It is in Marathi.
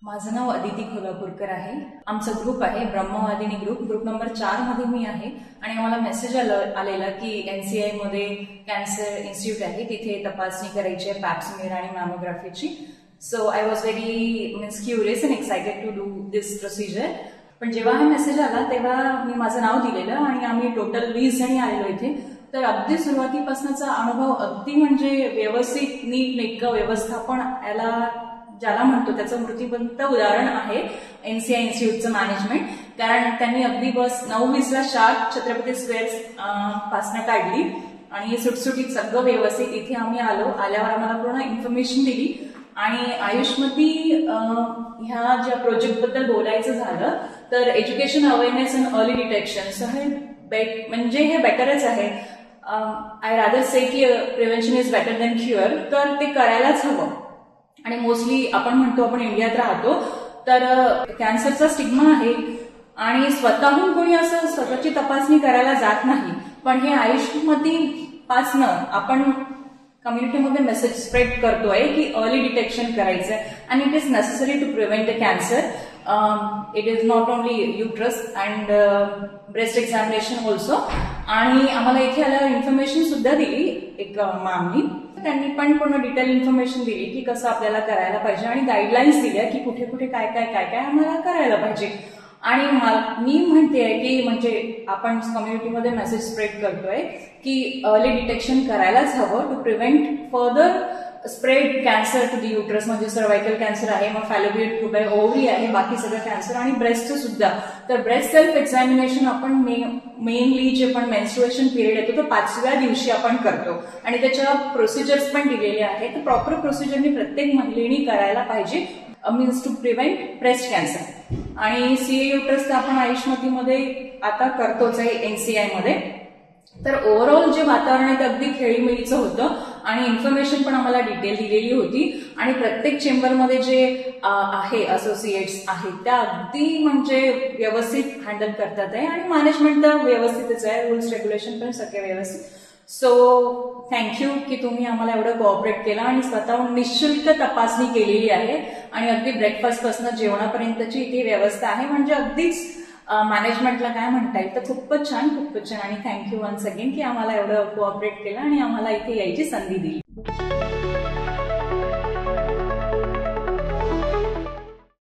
माझं नाव अदिती कोल्हापूरकर आहे। आमचा ग्रुप आहे ब्रह्मवादिनी ग्रुप नंबर 4 मध्ये मी आहे आणि आम्हाला मेसेज आलेला की एनसीआय मध्ये कॅन्सर इन्स्टिट्यूट आहे, तिथे तपासणी करायची आहे पॅप स्मिअर आणि मॅमोग्राफीची। So I was very curious and excited to do this procedure. पण जेव्हा हा मेसेज आला तेव्हा मी माझं नाव दिलेलं आणि आम्ही टोटल 20 जणी आलेलो इथे। तर अगदी सुरुवातीपासूनचा अनुभव अगदी म्हणजे व्यवस्थित नीट नेटकं व्यवस्थापन याला ज्याला म्हणतो त्याचं मूर्तिमंत उदाहरण आहे एनसीआय इन्स्टिट्यूटचं मॅनेजमेंट। कारण त्यांनी अगदी बस 9:20ला शार्प छत्रपती स्क्वेअर पासनं काढली आणि सुटसुटीत सगळं व्यवस्थित इथे आम्ही आल्यावर आम्हाला पूर्ण इन्फॉर्मेशन दिली। आणि आयुषमध्ये ह्या ज्या प्रोजेक्ट बद्दल बोलायचं झालं तर education awareness and early detection so हे म्हणजे हे बेटरच आहे। आय रादर से की prevention is better than cure, तर ते करायलाच हवं। आणि मोस्टली आपण म्हणतो आपण इंडियात राहतो तर कॅन्सरचा स्टिग्मा आहे आणि स्वतःहून कोणी असं स्वतःची तपासणी करायला जात नाही। पण हे आयुष्यमध्ये पासनं आपण कम्युनिटीमध्ये मेसेज स्प्रेड करतोय की अर्ली डिटेक्शन करायचंय and it is necessary to prevent the cancer. It is not only uterus and breast examination also. आणि आम्हाला इथे आल्यावर इन्फॉर्मेशन सुद्धा दिली एक मॅमनी, त्यांनी पण पूर्ण डिटेल इन्फॉर्मेशन दिली की कसं आपल्याला करायला पाहिजे आणि गाईडलाईन्स दिल्या की कुठे कुठे काय काय काय काय आम्हाला करायला पाहिजे। आणि मी म्हणतेय की म्हणजे आपण कम्युनिटीमध्ये मेसेज स्प्रेड करतोय की अर्ली डिटेक्शन करायलाच हवं to prevent further spread cancer to the uterus, म्हणजे सर्वायकल कॅन्सर आहे, मग फॅलोपियन ट्यूब आहे, ओव्हरी आहे, बाकी सगळं कॅन्सर आणि ब्रेस्टचं सुद्धा। तर ब्रेस्ट सेल्फ एक्झामिनेशन आपण मेनली जे पण मेन्स्ट्रुएशन पिरियड येतो तो 5व्या दिवशी आपण करतो आणि त्याच्या प्रोसिजर्स पण दिलेले आहेत। तर प्रॉपर प्रोसिजरनी प्रत्येक महिलेने करायला पाहिजे means to prevent breast cancer. आणि सीए युट्रस तर आपण आयुष्यमध्ये आता करतोच आहे एनसीआय मध्ये। तर ओव्हरऑल जे वातावरण आहे ते अगदी खेळीमेळीचं होतं आणि इन्फॉर्मेशन पण आम्हाला डिटेल दिलेली होती आणि प्रत्येक चेंबरमध्ये जे आहे असोसिएट्स आहेत त्या अगदी म्हणजे व्यवस्थित हँडल करतात आहे आणि मॅनेजमेंट तर व्यवस्थितच आहे, रूल्स रेग्युलेशन पण सगळे व्यवस्थित। सो थँक्यू की तुम्ही आम्हाला एवढं कोऑपरेट केलं आणि स्वतःहून निःशुल्क तपासणी केलेली आहे आणि अगदी ब्रेकफास्ट पासून जेवणापर्यंतची इथे व्यवस्था आहे, म्हणजे अगदीच मॅनेजमेंटला काय म्हणता येईल तर खूपच छान आणि थँक्यू वन्स अगेन की आम्हाला एवढं कोऑपरेट केलं आणि आम्हाला इथे यायची संधी दिली।